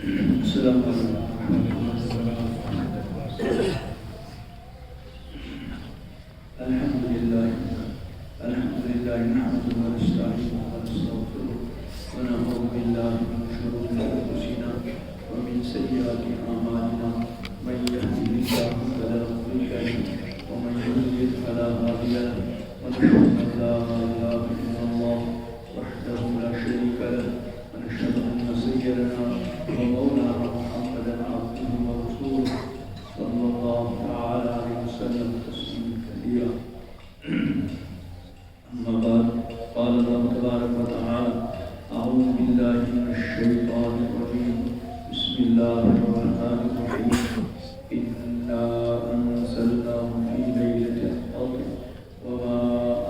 السلام علیکم الحمد لله نحمده ونستعينه ونستغفره ونعوذ بالله من شرور انفسنا ومن سيئات اعمالنا من يهده الله فلا مضل له ومن يضلل فلا هادي له ونشهد ان لا اله الا الله وحده لا شريك له ونشهد ان سيدنا ومولانا محمدا عبده ورسوله صلى الله تعالى عليه وسلم تسليما كثيرا. أما بعد قال الله تبارك وتعالى أعوذ بالله من الشيطان الرجيم بسم الله الرحمن الرحيم إنا أنزلناه في ليلة القدر وما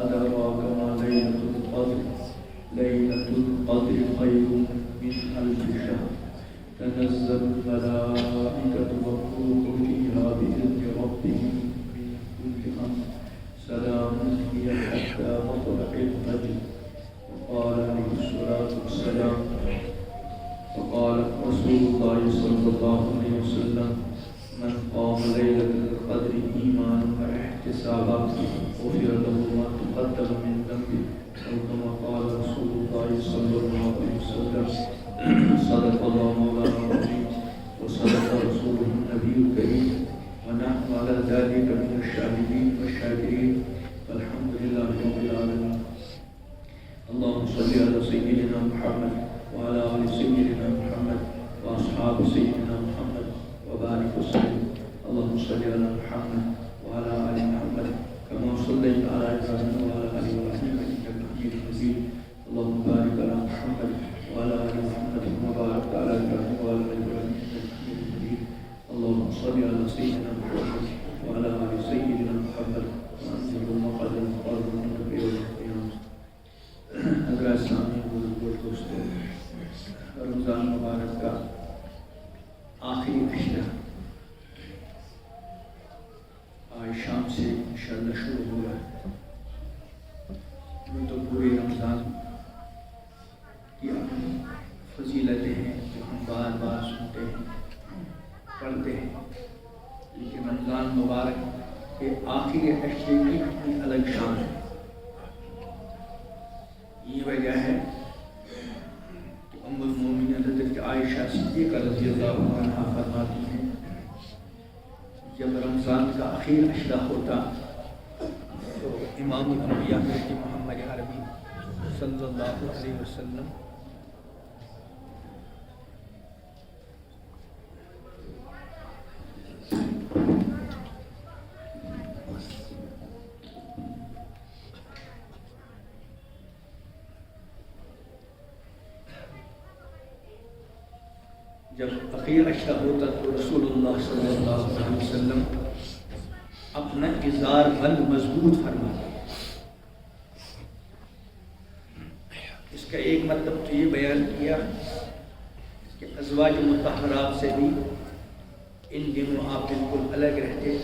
أدراك ما ليلة القدر ليلة القدر خير من ألف شهر تنزل الملائكة والروح فيها بإذن ربهم من كل أمر سلام هي حتى مطلع الفجر. وقال عليه الصلاة والسلام وقال رسول الله صلى الله عليه وسلم من قام ليلة القدر إيمانا واحتسابا غفر له ما تقدم من ذنبه أو كما قال رسول الله صلى الله عليه وسلم. صدق الله مولانا العظيم وصدق رسوله النبي الكريم ونحن على ذلك من الشاهدين والشاكرين والحمد لله رب العالمين. اللهم صل على سيدنا محمد وعلى آل سيدنا محمد وأصحاب سيدنا محمد وبارك وسلم. اللهم صل على محمد وعلى آل محمد كما صليت على إبراهيم وعلى آل إبراهيم إنك حميد مجيد. اللهم بارك على محمد وعلى آل محمد كما باركت على إبراهيم وعلى آل إبراهيم إنك حميد مجيد. اللهم صل على سيدنا محمد وعلى آل سيدنا محمد وأنزل مقعد المقرب منك يوم القيامة. حضرات سامعین بزرگوں دوستوں، رمضان مبارک کا آخری عشرہ آج شام سے انشاءاللہ شروع ہو رہا ہے. یہ تو پورے رمضان کی اپنی فضیلتیں ہیں جو ہم بار بار سنتے ہیں پڑھتے ہیں، لیکن رمضان مبارک کے آخری عشرے کی اپنی الگ شان ہے. یہ وجہ ہے کہ ام المومنین حضرت عائشہ صدیقہ رضی اللہ عنہا فرماتی ہیں جب رمضان کا آخری عشرہ ہوتا تو امام الانبیاء حضرت محمد عربی صلی اللہ علیہ وسلم جب اخیر عشرہ ہوتا تو رسول اللہ صلی اللہ علیہ وسلم اپنا اظہار بند مضبوط فرماتے. اس کا ایک مطلب تو یہ بیان کیا کہ ازواج مطہرات سے بھی ان دنوں آپ بالکل الگ رہتے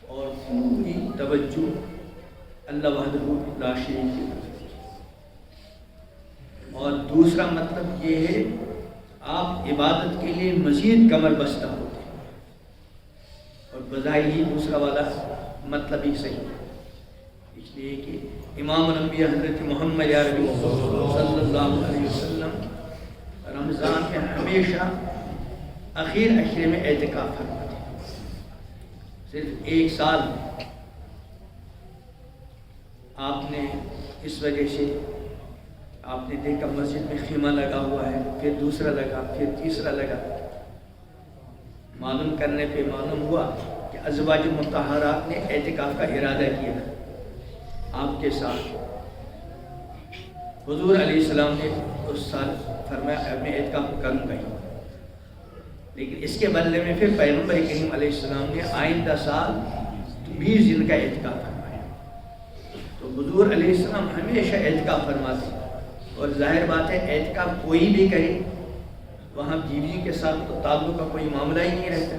اور پوری توجہ اللہ وحدہ لا شریک کی طرف. اور دوسرا مطلب یہ ہے آپ عبادت کے لیے مزید کمر بستہ ہوتے ہیں، اور بظاہر ہی دوسرا والا مطلب ہی صحیح ہے. اس لیے کہ امام الانبیاء حضرت محمد عربی صلی اللہ علیہ وسلم رمضان میں ہمیشہ اخیر عشرے میں اعتکاف فرماتے ہیں. صرف ایک سال آپ نے اس وجہ سے آپ نے دیکھا مسجد میں خیمہ لگا ہوا ہے، پھر دوسرا لگا، پھر تیسرا لگا. معلوم کرنے پہ معلوم ہوا کہ ازواج مطہرات نے اعتکاف کا ارادہ کیا آپ کے ساتھ. حضور علیہ السلام نے اس سال فرمایا میں اعتکاف کروں گا ہی، لیکن اس کے بدلے میں پھر پیغمبر کریم علیہ السلام نے آئندہ سال 20 دن کا اعتکاف فرمایا. تو حضور علیہ السلام ہمیشہ اعتکاف فرماتے ہیں، اور ظاہر بات ہے اعتکاف کوئی بھی کرے وہاں بیوی کے ساتھ تو تعلق کا کوئی معاملہ ہی نہیں رہتا.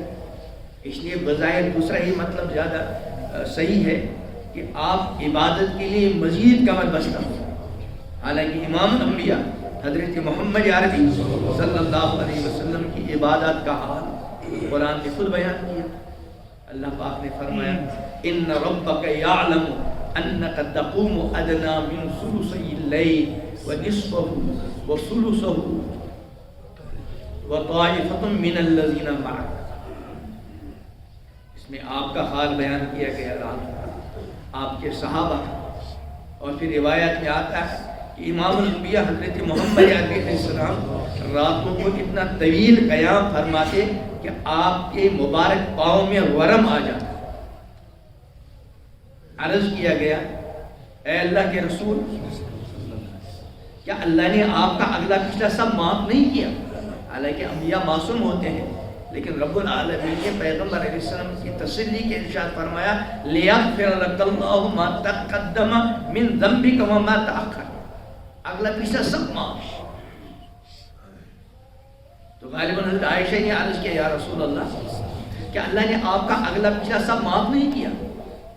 اس لیے بظاہر دوسرا ہی مطلب زیادہ صحیح ہے کہ آپ عبادت کے لیے مزید کمر بستہ ہو. حالانکہ امام الانبیاء حضرت محمد عربی صلی اللہ علیہ وسلم کی عبادت کا حال قرآن نے خود بیان کیا. اللہ پاک نے فرمایا ان ربک یعلم انک تقوم ادنی من ثلثی اللیل ونصفه وثلثه وطائفۃ من الذین معک. اس میں آپ کا حال بیان کیا گیا رات کا، آپ کے صحابہ، اور پھر روایت میں آتا ہے کہ امام الانبیاء حضرت محمد علیہ السلام راتوں کو اتنا طویل قیام فرماتے کہ آپ کے مبارک پاؤں میں ورم آ جاتا. عرض کیا گیا اے اللہ کے رسول، کیا اللہ نے آپ کا اگلا پچھلا سب معاف نہیں کیا؟ حالانکہ انبیاء معصوم ہوتے ہیں، لیکن رب العالمین نے پیغمبر علیہ السلام کی تسلی کے ارشاد فرمایا لیغفر لک اللہ ما تقدم من ذنبک وما تأخر، اگلا پچھلا سب معاف. تو غالباً حضرت عائشہ نے عرض کیا یا رسول اللہ، کیا اللہ نے آپ کا اگلا پچھلا سب معاف نہیں کیا؟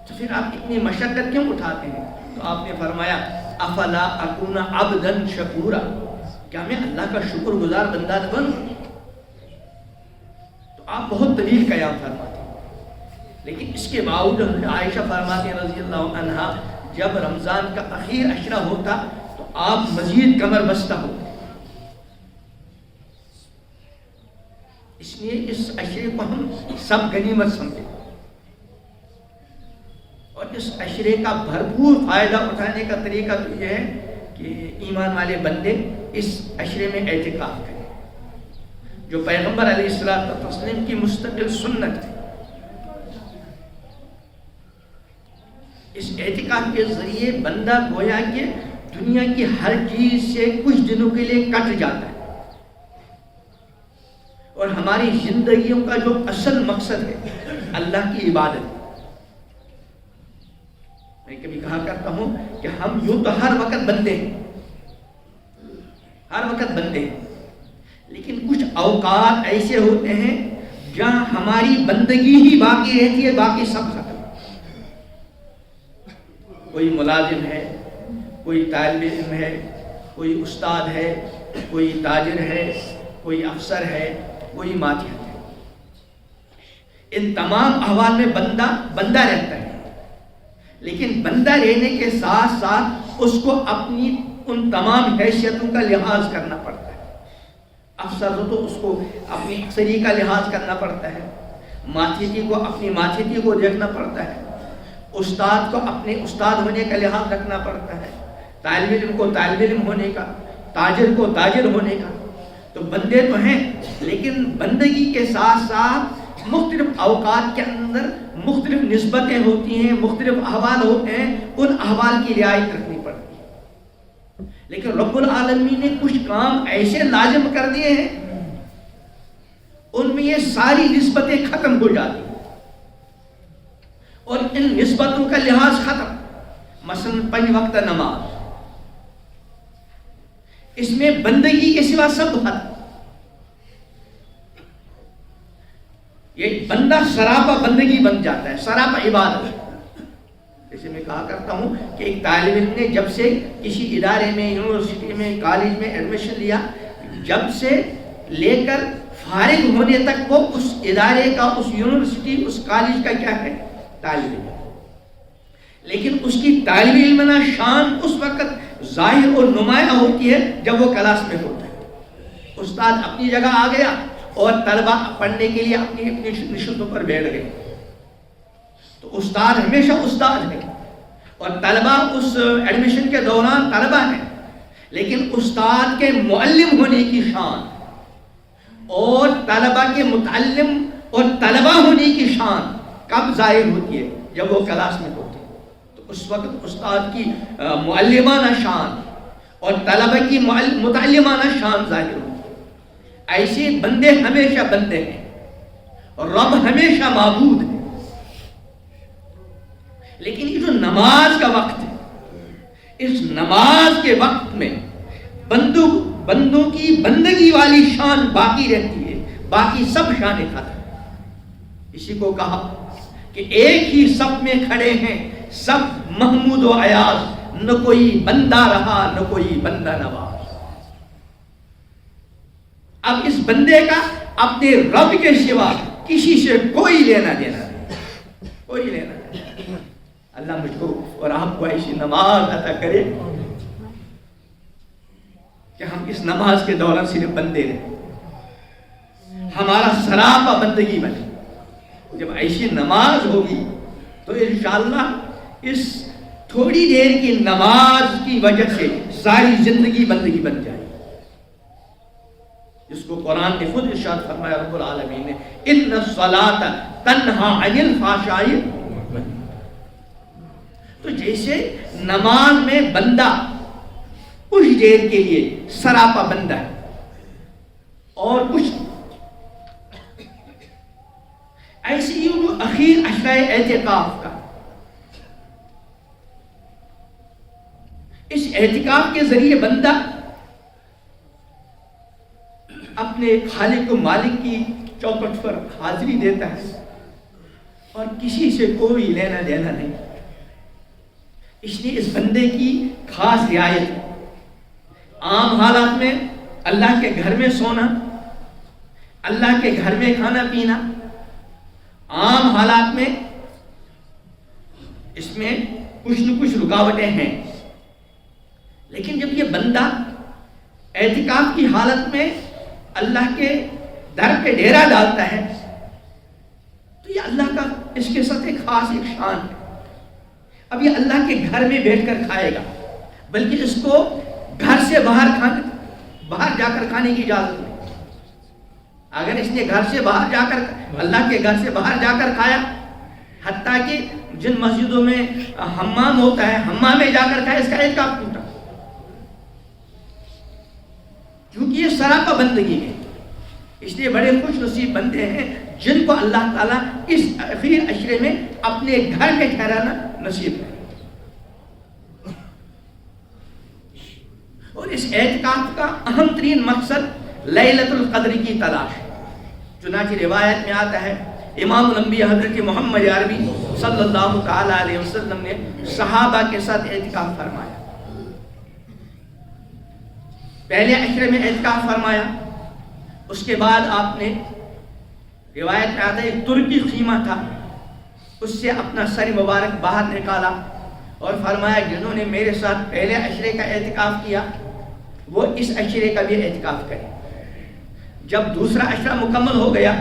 تو پھر آپ اتنی مشقت کیوں اٹھاتے ہیں؟ تو آپ نے فرمایا افلا اکون عبدا شکورا، کیا میں اللہ کا شکر گزار بندہ نہ بنوں؟ تو آپ بہت طویل قیام فرماتے ہیں، لیکن اس کے باوجود عائشہ فرماتے ہیں رضی اللہ عنہا جب رمضان کا اخیر عشرہ ہوتا تو آپ مزید کمر بستہ ہوتے. اس لیے اس عشرے کو ہم سب غنیمت سمجھیں اور اس عشرے کا بھرپور فائدہ اٹھانے کا طریقہ تو یہ ہے کہ ایمان والے بندے اس عشرے میں اعتکاف کریں، جو پیغمبر علیہ السلام کی مستقل سنت ہے. اس اعتکاف کے ذریعے بندہ گویا کہ دنیا کی ہر چیز سے کچھ دنوں کے لیے کٹ جاتا ہے، اور ہماری زندگیوں کا جو اصل مقصد ہے اللہ کی عبادت. میں کبھی کہا کرتا ہوں کہ ہم یوں تو ہر وقت بندے ہیں، ہر وقت بندے ہیں، لیکن کچھ اوقات ایسے ہوتے ہیں جہاں ہماری بندگی ہی باقی رہتی ہے، باقی سب ختم. کوئی ملازم ہے، کوئی طالب علم ہے، کوئی استاد ہے، کوئی تاجر ہے، کوئی افسر ہے، کوئی ماتحت ہے. ان تمام احوال میں بندہ رہتا ہے، لیکن بندہ رہنے کے ساتھ ساتھ اس کو اپنی ان تمام حیثیتوں کا لحاظ کرنا پڑتا ہے. افسر ہو تو اس کو اپنی افسری کا لحاظ کرنا پڑتا ہے، ماتحتی کو اپنی ماتحتی کو دیکھنا پڑتا ہے، استاد کو اپنے استاد ہونے کا لحاظ رکھنا پڑتا ہے، طالب علم کو طالب علم ہونے کا، تاجر کو تاجر ہونے کا. تو بندے تو ہیں، لیکن بندگی کے ساتھ ساتھ مختلف اوقات کے اندر مختلف نسبتیں ہوتی ہیں، مختلف احوال ہوتے ہیں، ان احوال کی رعایت رکھنی پڑتی ہے. لیکن رب العالمین نے کچھ کام ایسے لازم کر دیے ہیں ان میں یہ ساری نسبتیں ختم ہو جاتی ہیں اور ان نسبتوں کا لحاظ ختم. مثلا 5 وقت نماز، اس میں بندگی کے سوا سب ختم. یہ بندہ سراپا بندگی بن جاتا ہے، سراپا عبادت. جیسے میں کہا کرتا ہوں کہ ایک طالب علم نے جب سے کسی ادارے میں، یونیورسٹی میں، کالج میں ایڈمیشن لیا، جب سے لے کر فارغ ہونے تک وہ اس ادارے کا، اس یونیورسٹی، اس کالج کا کیا ہے؟ طالب علم. لیکن اس کی طالب علمانہ شان اس وقت ظاہر اور نمایاں ہوتی ہے جب وہ کلاس میں ہوتا ہے. استاد اپنی جگہ آ گیا اور طلبہ پڑھنے کے لیے اپنی اپنی نشستوں پر بیٹھ گئے، تو استاد ہمیشہ استاد ہے اور طلبہ اس ایڈمیشن کے دوران طلبہ ہیں. لیکن استاد کے معلم ہونے کی شان اور طلبہ کے متعلم اور طلبہ ہونے کی شان کب ظاہر ہوتی ہے؟ جب وہ کلاس میں ہوتے ہیں. تو اس وقت استاد کی معلمانہ شان اور طلبہ کی متعلمانہ شان ظاہر ہوتی ہے. ایسے بندے ہمیشہ بندے ہیں اور رب ہمیشہ معبود ہے. لیکن یہ جو نماز کا وقت ہے، اس نماز کے وقت میں بندوں کی بندگی والی شان باقی رہتی ہے، باقی سب شانیں ختم. اسی کو کہا کہ ایک ہی صف میں کھڑے ہیں سب محمود و ایاز، نہ کوئی بندہ رہا نہ کوئی بندہ نواز. اب اس بندے کا اپنے رب کے سوا کسی سے کوئی لینا دینا نہیں، کوئی لینا دینا۔ اللہ مجھ کو اور آپ کو ایسی نماز عطا کرے کہ ہم اس نماز کے دوران صرف بندے رہیں، ہمارا سراپا بندگی بنے۔ جب ایسی نماز ہوگی تو انشاءاللہ اس تھوڑی دیر کی نماز کی وجہ سے ساری زندگی بندگی بن جائے، جس کو قرآن نے خود ارشاد فرمایا رب العالمین نے، ان الصلاۃ تنہا عن الفحشاء۔ تو جیسے نماز میں بندہ کچھ دیر کے لیے سراپا بندہ ہے اور کچھ ایسے ہی جو اخیر عشرہ اعتکاف کا، اس اعتکاف کے ذریعے بندہ اپنے خالق و مالک کی چوکٹ پر حاضری دیتا ہے اور کسی سے کوئی لینا دینا نہیں۔ اس لیے اس بندے کی خاص رعایت ہے۔ عام حالات میں اللہ کے گھر میں سونا، اللہ کے گھر میں کھانا پینا، عام حالات میں اس میں کچھ نہ کچھ رکاوٹیں ہیں، لیکن جب یہ بندہ اعتکاف کی حالت میں اللہ کے در پہ ڈیرا ڈالتا ہے تو یہ اللہ کا اس کے ساتھ ایک خاص ایک شان ہے۔ اب یہ اللہ کے گھر میں بیٹھ کر کھائے گا، بلکہ اس کو گھر سے باہر جا کر کھانے کی اجازت نہیں۔ اگر اس نے گھر سے باہر جا کر اللہ کے گھر سے باہر جا کر کھایا، حتیٰ کہ جن مسجدوں میں حمام ہوتا ہے حمام میں جا کر کھایا، اس کا اعتکاف ٹوٹا، کیونکہ یہ سراپا بندگی ہے۔ اس لیے بڑے خوش نصیب بندے ہیں جن کو اللہ تعالیٰ اس اخیر عشرے میں اپنے گھر میں ٹھہرانا نصیب ہے۔ اور اس اعتکاف کا اہم ترین مقصد لیلۃ القدر کی تلاش ہے۔ چنانچہ روایت میں آتا ہے امام الانبیاء حضرت محمد عربی صلی اللہ تعالی علیہ وسلم نے صحابہ کے ساتھ اعتکاف فرمایا۔ پہلے عشرے میں اعتکاف فرمایا، اس کے بعد آپ نے روایت میں آتا ہے ایک ترکی خیمہ تھا، اس سے اپنا سر مبارک باہر نکالا اور فرمایا جنہوں نے میرے ساتھ پہلے عشرے کا اعتکاف کیا وہ اس عشرے کا بھی اعتکاف کریں۔ جب دوسرا عشرہ مکمل ہو گیا،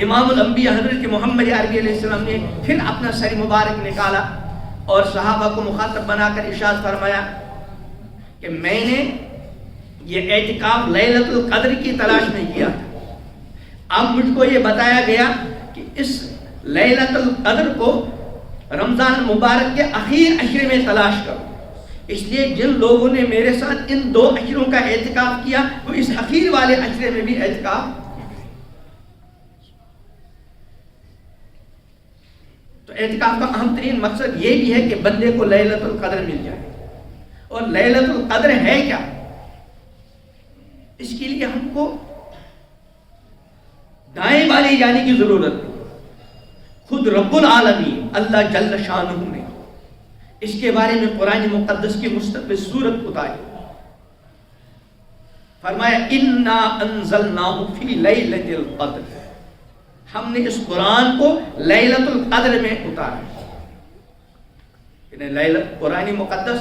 امام الانبیاء حضرت محمد عربی علیہ السلام نے پھر اپنا سر مبارک نکالا اور صحابہ کو مخاطب بنا کر ارشاد فرمایا کہ میں نے یہ اعتکاف لیلۃ القدر کی تلاش میں کیا تھا، اب مجھ کو یہ بتایا گیا کہ اس لیلۃ القدر کو رمضان مبارک کے اخیر عشرے میں تلاش کرو۔ اس لیے جن لوگوں نے میرے ساتھ ان دو عشروں کا اعتکاف کیا وہ اس اخیر والے عشرے میں بھی اعتکاف۔ تو اعتکاف کا اہم ترین مقصد یہ بھی ہے کہ بندے کو لیلۃ القدر مل جائے۔ اور لیلۃ القدر ہے کیا؟ اس کے لیے ہم کو دائیں بائیں جانے کی ضرورت نہیں، خود رب العالمین اللہ جل شانہ نے اس کے بارے میں قرآن مقدس کی مستقبل سورت اتاری، فرمایا انا انزلناہ فی لیلۃ القدر، ہم نے اس قرآن کو لیلۃ القدر میں اتارا۔ قرآن مقدس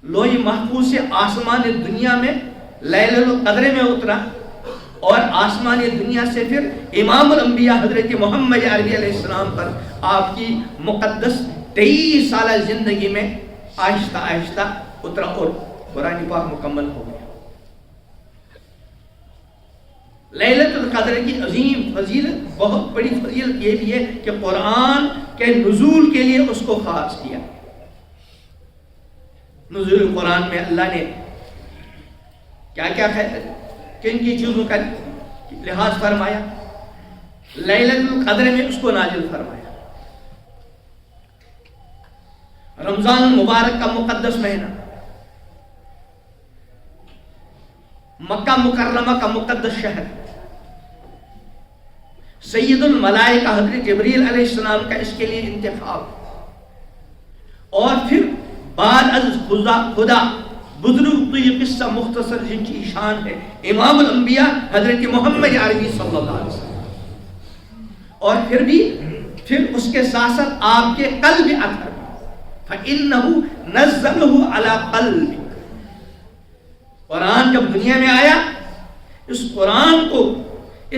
لوح محفوظ سے آسمان دنیا میں لیلۃ القدر میں اترا اور آسمان دنیا سے پھر امام الانبیاء حضرت محمد عربی علیہ السلام پر آپ کی مقدس 23 سالہ زندگی میں آہستہ آہستہ اترا اور قرآن پاک مکمل ہو گیا۔ لیلۃ القدر کی عظیم فضیلت، بہت بڑی فضیلت یہ بھی ہے کہ قرآن کے نزول کے لیے اس کو خاص کیا۔ نزول قرآن میں اللہ نے کیا کیا کن کی چیزوں کا لحاظ فرمایا؟ لیلۃ القدر میں اس کو نازل فرمایا۔ رمضان المبارک کا مقدس مہینہ، مکہ مکرمہ کا مقدس شہر، سید الملائکہ حضرت جبریل علیہ السلام کا اس کے لیے انتخاب، اور پھر بعد از خدا بزرگ تو یہ قصہ مختصر جن کی شان ہے امام الانبیاء حضرت محمد عربی صلی اللہ علیہ وسلم. اور پھر اس کے ساتھ ساتھ آپ کے قلب اطہر فَإِنَّهُ نَزَّلَهُ عَلَى قَلْبِكَ. قرآن جب دنیا میں آیا، اس قرآن کو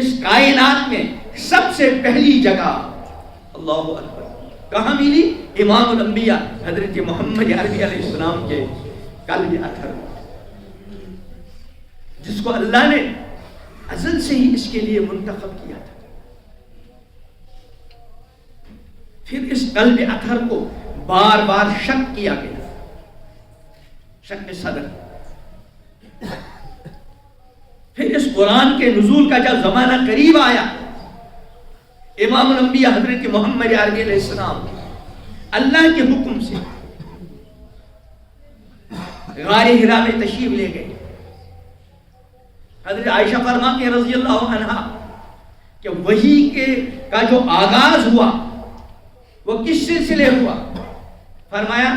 اس کائنات میں سب سے پہلی جگہ اللہ اکبر کہاں ملی؟ امام الانبیاء حضرت محمد عربی علیہ السلام کے قلب اطہر، جس کو اللہ نے ازل سے ہی اس کے لیے منتخب کیا تھا. پھر اس قلب اطہر کو بار بار شک کیا گیا، شک صدر. پھر اس قرآن کے نزول کا جب زمانہ قریب آیا، امام الانبیاء حضرت محمد عربی علیہ السلام اللہ کے حکم سے غار حرا میں تشریف لے گئے. حضرت عائشہ فرماتی ہیں رضی اللہ عنہا کہ وحی کا جو آغاز ہوا وہ کس سلسلے ہوا؟ فرمایا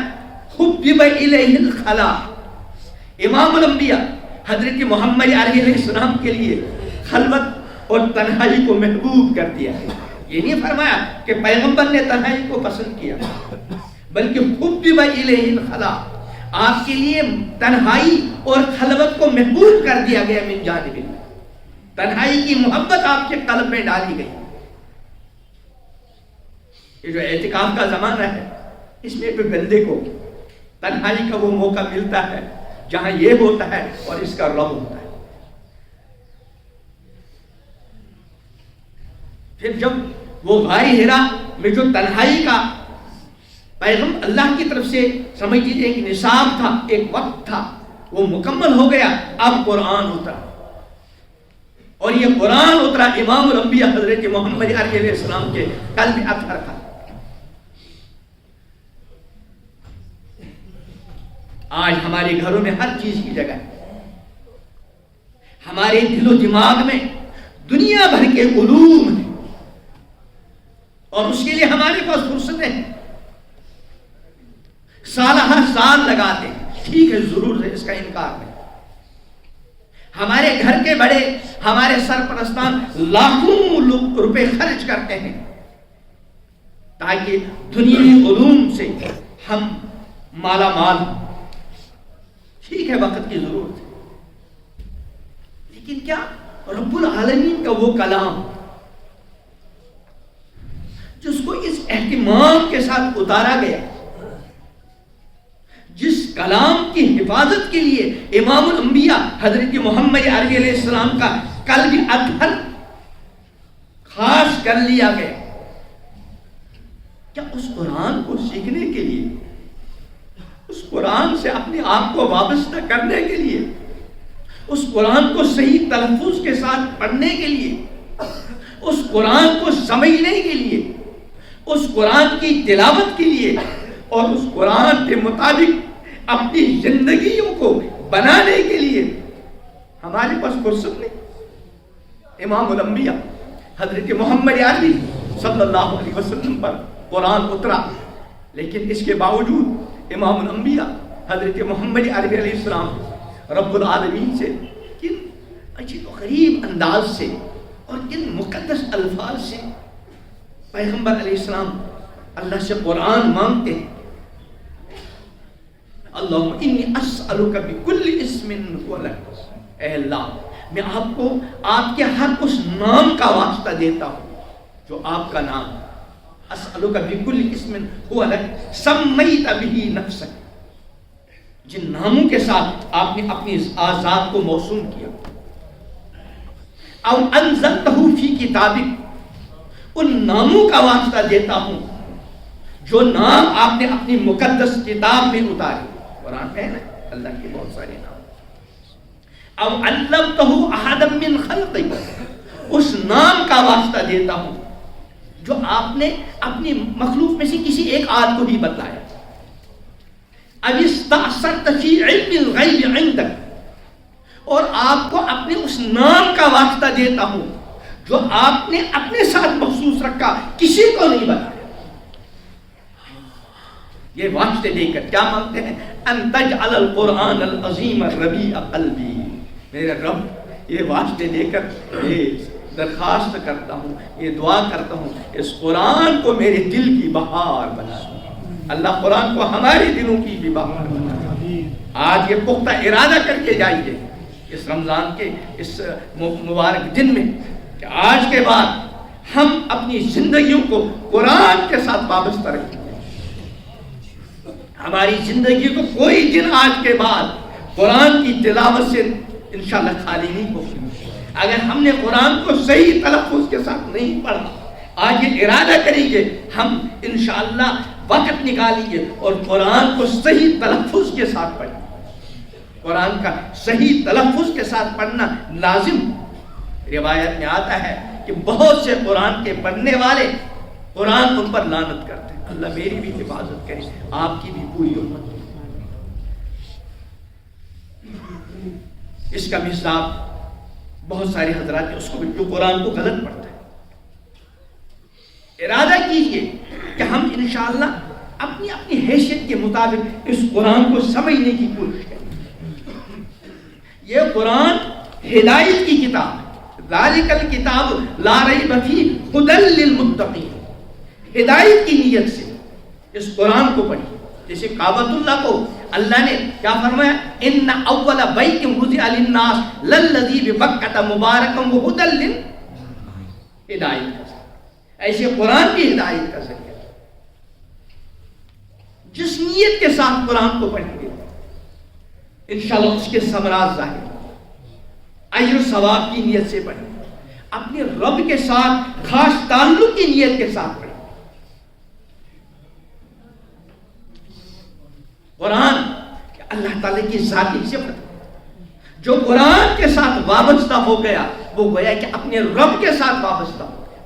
حبب الیہ الخلا. امام الانبیاء حضرت محمد عربی علیہ السلام کے لیے خلوت اور تنہائی کو محبوب کر دیا ہے. یہ نہیں فرمایا کہ پیغمبر نے تنہائی کو پسند کیا، بلکہ حبب الیہ الخلا، آپ کے لیے تنہائی اور خلوت کو محبوب کر دیا گیا من جانب اللہ. تنہائی کی محبت آپ کے قلب میں ڈالی گئی. یہ جو اعتکاف کا زمانہ ہے، اس میں بھی بندے کو تنہائی کا وہ موقع ملتا ہے جہاں یہ ہوتا ہے اور اس کا رب ہوتا ہے. پھر جب وہ غار حرا میں جو تنہائی کا پیغام اللہ کی طرف سے سمجھ لیجیے ایک نصاب تھا، ایک وقت تھا، وہ مکمل ہو گیا. اب قرآن اترا، اور یہ قرآن اترا امام الانبیاء حضرت محمد عربی علیہ السلام کے قلب اطہر تھا. آج ہمارے گھروں میں ہر چیز کی جگہ ہے، ہمارے دل و دماغ میں دنیا بھر کے علوم ہیں، اور اس کے لیے ہمارے پاس فرصتیں ہیں. سالہ سال لگاتے ہیں، ٹھیک ہے، ضرور ہے، اس کا انکار نہیں. ہمارے گھر کے بڑے، ہمارے سرپرستان لاکھوں روپے خرچ کرتے ہیں تاکہ دنیاوی علوم سے ہم مالا مال ہوں. ٹھیک ہے، وقت کی ضرورت ہے، لیکن کیا رب العالمین کا وہ کلام جس کو اس اہتمام کے ساتھ اتارا گیا، جس کلام کی حفاظت کے لیے امام الانبیاء حضرت محمد عربی علیہ السلام کا قلب اطہر خاص کر لیا گیا، کیا اس قرآن کو سیکھنے کے لیے، اس قرآن سے اپنے آپ کو وابستہ کرنے کے لیے، اس قرآن کو صحیح تلفظ کے ساتھ پڑھنے کے لیے، اس قرآن کو سمجھنے کے لیے، اس قرآن کی تلاوت کے لیے، اور اس قرآن کے مطابق اپنی زندگیوں کو بنانے کے لیے ہمارے پاس فرصت نہیں. امام الانبیاء حضرت محمد عربی صلی اللہ علیہ وسلم پر قرآن اترا، لیکن اس کے باوجود امام الانبیاء حضرت محمد عربی علیہ السلام رب العالمین سے کن عجیب و غریب انداز سے اور کن مقدس الفاظ سے پیغمبر علیہ السلام اللہ سے قرآن مانگتے ہیں. اللہم انی اسألک بکل اسم هو لک، اے اللہ میں آپ کو آپ کے ہر اس نام کا واسطہ دیتا ہوں جو آپ کا نام. اسألک بکل اسم هو لک سمیت بہ نفسک، جن ناموں کے ساتھ آپ نے اپنی ذات کو موسوم کیا. او انزلتہ فی کتابک، ان ناموں کا واسطہ دیتا ہوں جو نام آپ نے اپنی مقدس کتاب میں اتارے. قرآن ہے نا اللہ کے بہت سارے نام. او علمتہ احدا من خلقک، اس نام کا واسطہ دیتا ہوں جو آپ نے اپنی مخلوق میں سے کسی ایک آدمی کو ہی بتلایا. اب استأثرت فی علم الغیب عندک، اور آپ کو اپنے اس نام کا واسطہ دیتا ہوں جو آپ نے اپنے ساتھ مخصوص رکھا، کسی کو نہیں بتایا. یہ واسطے دے کر کیا مانگتے ہیں؟ ان تجعل القرآن العظیم ربیع قلبی، میرے رب یہ واسطے دے کر یہ درخواست کرتا ہوں، یہ دعا کرتا ہوں، اس قرآن کو میرے دل کی بہار بنا دو۔ اللہ قرآن کو ہمارے دلوں کی بھی بہار بنا دو۔ آج یہ پختہ ارادہ کر کے جائیے اس رمضان کے اس مبارک دن میں کہ آج کے بعد ہم اپنی زندگیوں کو قرآن کے ساتھ وابستہ رکھیں گے۔ ہماری زندگی کو کوئی دن آج کے بعد قرآن کی تلاوت سے انشاءاللہ خالی نہیں ہوگی۔ اگر ہم نے قرآن کو صحیح تلفظ کے ساتھ نہیں پڑھا، آج یہ ارادہ کریں گے ہم انشاءاللہ وقت نکالیں گے اور قرآن کو صحیح تلفظ کے ساتھ پڑھیں گے۔ قرآن کا صحیح تلفظ کے ساتھ پڑھنا لازم۔ روایت میں آتا ہے کہ بہت سے قرآن کے پڑھنے والے قرآن ان پر لعنت کرتے ہیں۔ اللہ میری بھی حفاظت کرے، آپ کی بھی پوری امت کی۔ اس کا حساب بہت سارے حضرات اس کو جو قرآن کو غلط پڑھتے ہیں۔ ارادہ کیجئے کہ ہم انشاءاللہ اپنی اپنی حیثیت کے مطابق اس قرآن کو سمجھنے کی کوشش کریں۔ یہ قرآن ہدایت کی کتاب ہے۔ ذالک الکتاب لا ریب فیہ ھدی للمتقین، ہدایت کی نیت سے اس قرآن کو پڑھی۔ جیسے کعبۃ اللہ کو اللہ نے کیا فرمایا؟ ان اول بیت وضع للناس للذی ببکۃ مبارکا وھدی للہدایت کا ذریعہ۔ ایسے قرآن کی ہدایت کا ذریعہ جس نیت کے ساتھ قرآن کو پڑھیں گے انشاءاللہ اس کے ثمرات ظاہر، اجر و ثواب کی نیت سے پڑھیں، اپنے رب کے ساتھ خاص تعلق کی نیت کے ساتھ پڑھیں۔ قرآن اللہ تعالیٰ کی ذاتی صفت، جو قرآن کے ساتھ وابستہ ہو گیا وہ گویا کہ اپنے رب کے ساتھ وابستہ ہو گیا۔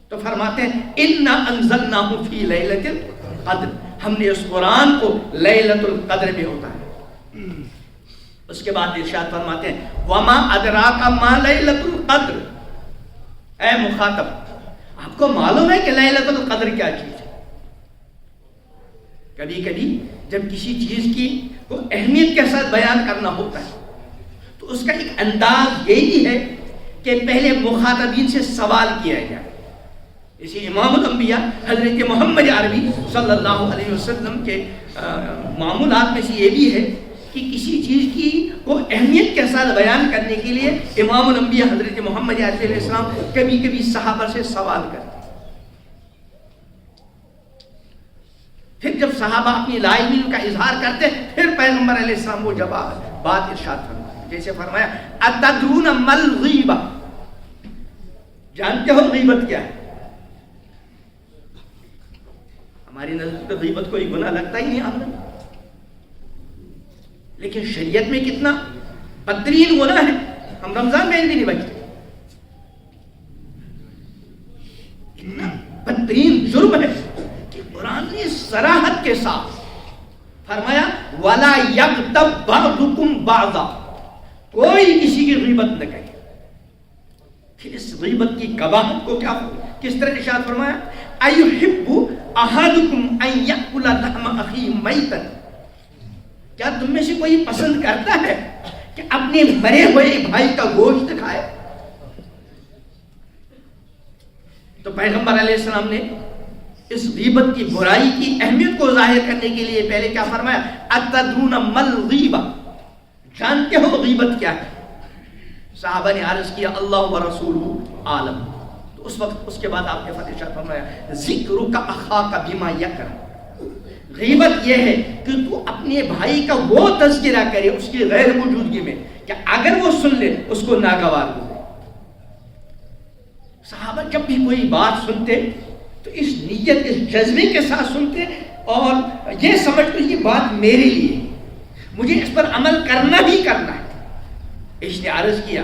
تو فرماتے ہیں اِنَّا أَنزَلْنَاهُ فِي لَيْلَةِ الْقَدْرِ، ہم نے اس قرآن کو لیلۃ القدر میں ہوتا ہے۔ اس کے بعد ارشاد فرماتے ہیں وَمَا أَدْرَاكَ مَا لَيْلَةُ الْقَدْرِ، اے مخاطب آپ کو معلوم ہے کہ لیلۃ القدر کیا چیز ہے؟ کبھی کبھی جب کسی چیز کی کو اہمیت کے ساتھ بیان کرنا ہوتا ہے تو اس کا ایک انداز یہی ہے کہ پہلے مخاطبین سے سوال کیا جائے۔ اسی امام الانبیاء حضرت محمد عربی صلی اللہ علیہ وسلم کے معمولات میں سے یہ بھی ہے کہ کسی چیز کی کو اہمیت کے ساتھ بیان کرنے کے لیے امام الانبیاء حضرت محمد عربی علیہ السلام کبھی کبھی صحابہ سے سوال کرتے، پھر جب صحابہ اپنی لا علمی کا اظہار کرتے پھر پیغمبر علیہ السلام وہ جواب بات ارشاد فرمایا۔ جیسے فرمایا اتدرون ما الغیبہ، جانتے ہو غیبت کیا ہے؟ ہماری نظر میں غیبت کوئی گناہ لگتا ہی نہیں ہمیں، لیکن شریعت میں کتنا بدترین گناہ ہے، ہم رمضان میں بھی نہیں بچتے، اتنا بدترین جرم ہے کہ قرآن نے صراحت کے ساتھ فرمایا وَلَا يَغْتَبْ بَعْضُكُمْ بَعْضًا، کوئی کسی کی غیبت نہ کرے۔ پھر اس غیبت کی قباحت کو کس طرح ارشاد فرمایا أَيُحِبُّ أَحَدُكُمْ أَن يَأْكُلَ لَحْمَ أَخِيهِ مَيْتًا، کیا تم میں سے کوئی پسند کرتا ہے کہ اپنے مرے ہوئے بھائی کا گوشت کھائے؟ تو پیغمبر علیہ السلام نے اس غیبت کی برائی کی اہمیت کو ظاہر کرنے کے لیے پہلے کیا فرمایا اتدرون ما الغیبہ، جانتے ہو غیبت کیا ہے؟ صحابہ نے عرض کیا اللہ ورسولہ عالم۔ تو اس وقت اس کے بعد آپ نے ارشاد فرمایا ذکرک اخاک بما یکرہ، غیبت یہ ہے کہ تو اپنے بھائی کا وہ تذکرہ کرے اس کی غیر موجودگی میں کہ اگر وہ سن لے اس کو ناگوار ہو جائے۔ صحابہ جب بھی کوئی بات سنتے تو اس نیت اس جذبے کے ساتھ سنتے اور یہ سمجھتے یہ بات میرے لیے، مجھے اس پر عمل کرنا ہی کرنا ہے۔ اس نے عرض کیا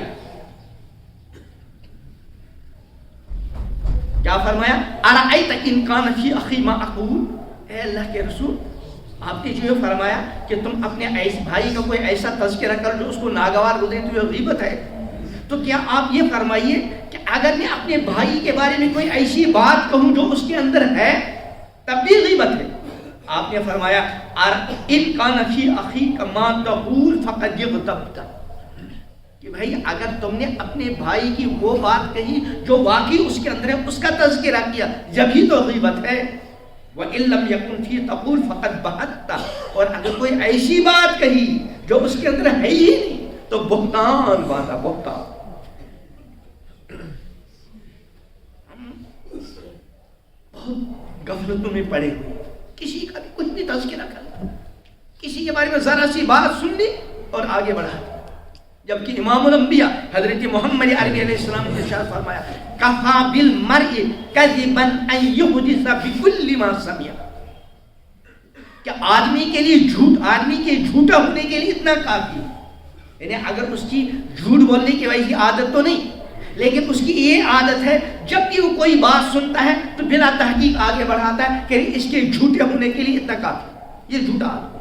کیا فرمایا ارأیت ان کان فی اخی ما اقول، اے اللہ کے رسول آپ نے جو فرمایا کہ تم اپنے بھائی کا کوئی ایسا تذکرہ کر جو اس کو ناگوار گزرے تو یہ غیبت ہے، تو کیا آپ یہ فرمائیے کہ اگر میں اپنے بھائی کے بارے میں کوئی ایسی بات کہوں جو اس کے اندر ہے تب بھی غیبت ہے؟ آپ نے فرمایا ان کان فی اخیک ما تقول فقد اغتبت، کہ بھائی اگر تم نے اپنے بھائی کی وہ بات کہی جو واقعی اس کے اندر ہے، اس کا تذکرہ کیا، جب ہی تو غیبت ہے۔ وَإِن لَمْ يَكُنْ فِي تَقُولْ فَقَدْ بَهَتَّ، اور اگر کوئی ایسی بات کہی جو اس کے اندر ہے ہی نہیں تو بہتان باندھا، بہتان۔ بہت غفلتوں میں پڑے ہوئے، کسی کا بھی کچھ نہیں تذکرہ کرتا، کسی کے بارے میں ذرا سی بات سن لی اور آگے بڑھا، جبکہ امام الانبیاء حضرت محمد عربی علیہ السلام نے ارشاد فرمایا کفا بالمرء کذبا ان یحدث بکل ما سمع، کہ آدمی کے لیے جھوٹ، آدمی کے جھوٹا ہونے کے لیے اتنا کافی ہے، یعنی اگر اس کی جھوٹ بولنے کی ویسی عادت تو نہیں، لیکن اس کی یہ عادت ہے جب بھی وہ کوئی بات سنتا ہے تو بلا تحقیق آگے بڑھاتا ہے کہ اس کے جھوٹے ہونے کے لیے اتنا کافی، یہ جھوٹا آدمی۔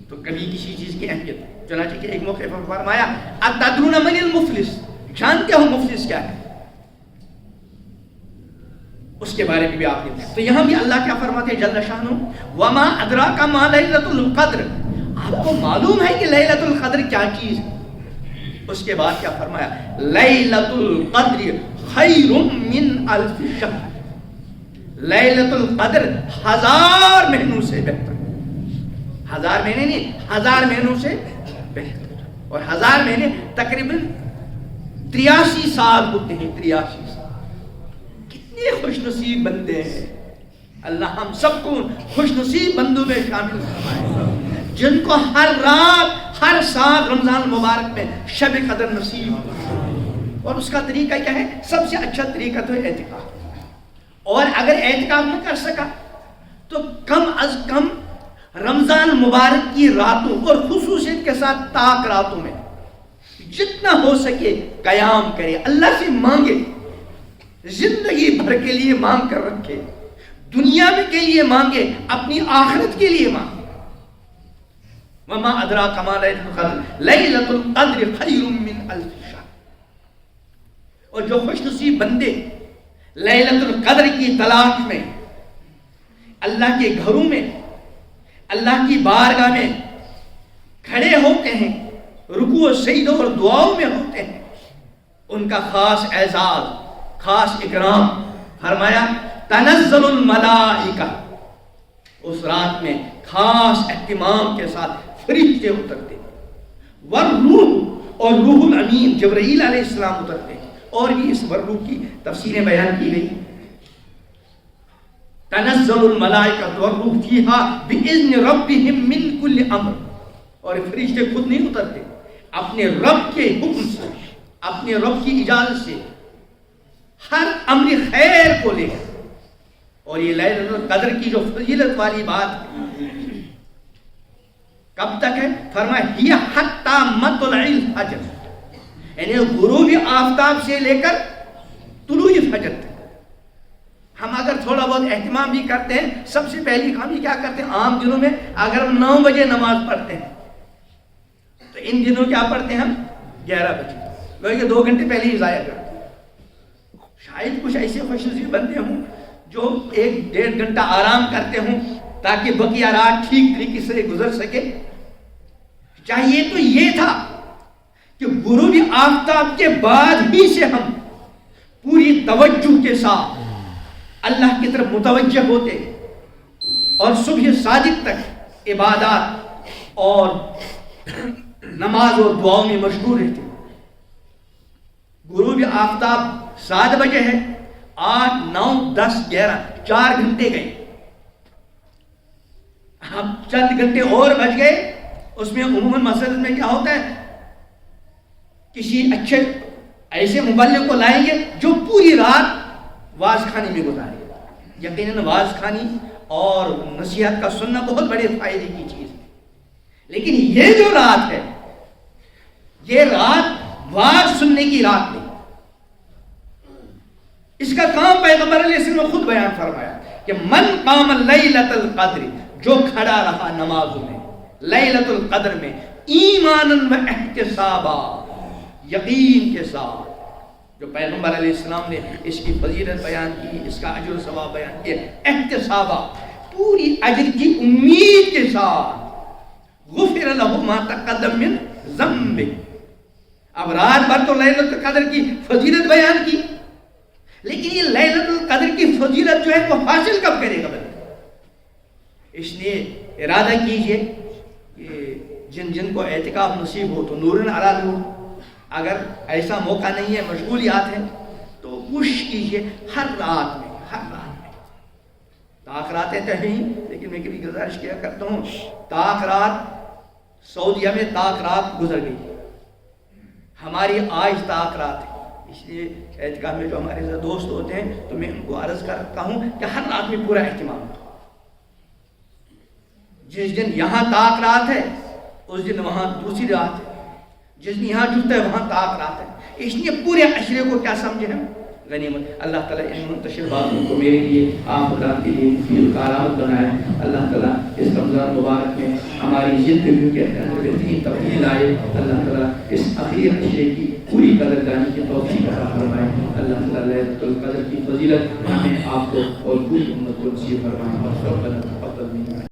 تو کبھی کسی چیز کی اہمیت، چنانچہ کہ ایک موقع پر فرمایا اتدرون من المفلس، جانتے ہو مفلس کیا ہے؟ اس کے بارے میں بھی آپ نے، تو یہاں بھی اللہ کیا فرماتے ہیں جل شانہ وما ادراک ما لیلۃ القدر، آپ کو معلوم ہے کہ لیلۃ القدر کیا چیز ہے؟ اس کے بعد کیا فرمایا لیلۃ القدر خیر من الف شہر، لیلۃ القدر 1000 مہینوں سے بہتر، 1000 مہینے نہیں، 1000 مہینوں سے بہتر، اور 1000 مہینے تقریباً 83 سال ہوتے ہیں، 83 سال۔ کتنے خوش نصیب بندے ہیں، اللہ ہم سب کو خوش نصیب بندوں میں شامل فرمائے جن کو ہر رات ہر سال رمضان مبارک میں شب قدر نصیب ہو۔ اور اس کا طریقہ کیا ہے؟ سب سے اچھا طریقہ تو ہے اعتکاف، اور اگر اعتکاف نہ کر سکا تو کم از کم رمضان مبارک کی راتوں اور خصوصیت کے ساتھ طاق راتوں میں جتنا ہو سکے قیام کرے، اللہ سے مانگے، زندگی بھر کے لیے مانگ کر رکھے، دنیا میں کے لیے مانگے، اپنی آخرت کے لیے مانگے۔ وما ادراک ما لیلۃ القدر لیلۃ القدر خیر من الف شہر، اور جو خوش نصیب بندے لیلۃ القدر کی تلاش میں اللہ کے گھروں میں اللہ کی بارگاہ میں کھڑے ہوتے ہیں، رکوع و سجدوں اور دعاؤں میں ہوتے ہیں، ان کا خاص اعزاز، خاص اکرام، فرمایا تنزل الملائکہ، اس رات میں خاص اہتمام کے ساتھ فرشتے اترتے ہیں، والروح، اور روح الامین جبرائیل علیہ السلام اترتے ہیں، اور بھی اس والروح کی تفسیریں بیان کی گئی۔ تنزل الملائکۃ والروح فیہا باذن ربہم من کل امر، اور فرشتے خود نہیں اترتے، اپنے رب کے حکم سے، اپنے رب کی اجازت سے ہر امر خیر کو لے کر۔ اور یہ لیلۃ القدر کی جو فضیلت والی بات ہے کب تک ہے؟ فرمایا ہی حتی مطلع الفجر، یعنی غروب آفتاب سے لے کر طلوع فجر تک۔ ہم اگر تھوڑا بہت اہتمام بھی کرتے ہیں، سب سے پہلی کام ہی کیا کرتے ہیں؟ عام دنوں میں اگر ہم 9 بجے نماز پڑھتے ہیں تو ان دنوں کیا پڑھتے ہیں ہم؟ 11 بجے، گویا کہ 2 گھنٹے پہلے ہی ضائع کرتے ہیں۔ شاید کچھ ایسے خوش نصیب بندے ہوں جو 1-1.5 گھنٹہ آرام کرتے ہوں تاکہ بقیہ رات ٹھیک طریقے سے گزر سکے۔ چاہیے تو یہ تھا کہ غروب آفتاب کے بعد ہی سے ہم پوری توجہ کے ساتھ اللہ کی طرف متوجہ ہوتے اور صبح صادق تک عبادات اور نماز اور دعاؤں میں مشغول رہتے۔ غروب آفتاب 7 بجے ہے، 8 9 10 11 4 گھنٹے گئے، ہم چند گھنٹے اور بچ گئے۔ اس میں عموماً مسجد میں کیا ہوتا ہے؟ کسی اچھے ایسے مبلغ کو لائیں گے جو پوری رات واز خانی میں گزارے۔ یقیناً واز خانی اور نصیحت کا سننا بہت بڑے فائدے کی چیز ہے، لیکن یہ جو رات ہے، یہ رات واز سننے کی رات نہیں۔ اس کا کام پیغمبر علیہ السلام نے خود بیان فرمایا کہ من قام لیلۃ القدر، جو کھڑا رہا نمازوں میں لیلۃ القدر میں ایمانا و احتسابا، یقین کے ساتھ جو پیغمبر علیہ السلام نے اس کی فضیلت بیان کی، اس کا اجر و ثواب بیان کیا، احتسابا، پوری اجر کی امید کے ساتھ، غفر لہ ما تقدم من ذنب. اب رات بھر تو لیلۃ القدر کی فضیلت بیان کی، لیکن یہ لیلۃ القدر کی فضیلت جو ہے وہ حاصل کب کرے گا بندہ؟ اس لیے ارادہ کیجئے کہ جن کو اعتکاف نصیب ہو تو نورن علی نور، اگر ایسا موقع نہیں ہے، مشغولیات ہیں، تو کوشش کیجئے ہر رات میں تاخراتیں تو ہیں، لیکن میں کبھی گزارش کیا کرتا ہوں، تاخرات سعودیہ میں تاخرات گزر گئی، ہماری آج تاخرات ہے. اس لیے اعتکاف میں جو ہمارے ساتھ دوست ہوتے ہیں تو میں ان کو عرض کرتا ہوں کہ ہر رات میں پورا اہتمام ہو. جس دن یہاں تاخرات ہے اس دن وہاں دوسری رات ہے، جس دن یہاں جھکتا ہے وہاں تاخرات ہے. اس لیے پورے عشرے کو کیا سمجھے ہم غنیمت. اللہ تعالیٰ ان منتشر باتوں کو میرے لیے آپ حضرات کے لیے مفید کارآمد بنائے. اللہ تعالیٰ اس رمضان مبارک میں ہماری زندگی کے اندر بہترین تبدیل آئے. اللہ تعالیٰ اس اخیر عشرے کی پوری قدردانی کی توفیق عطا فرمائے. اللہ تعالیٰ لیلۃ القدر کی فضیلت ہمیں آپ کو اور پوری امت کو نصیب فرمائے.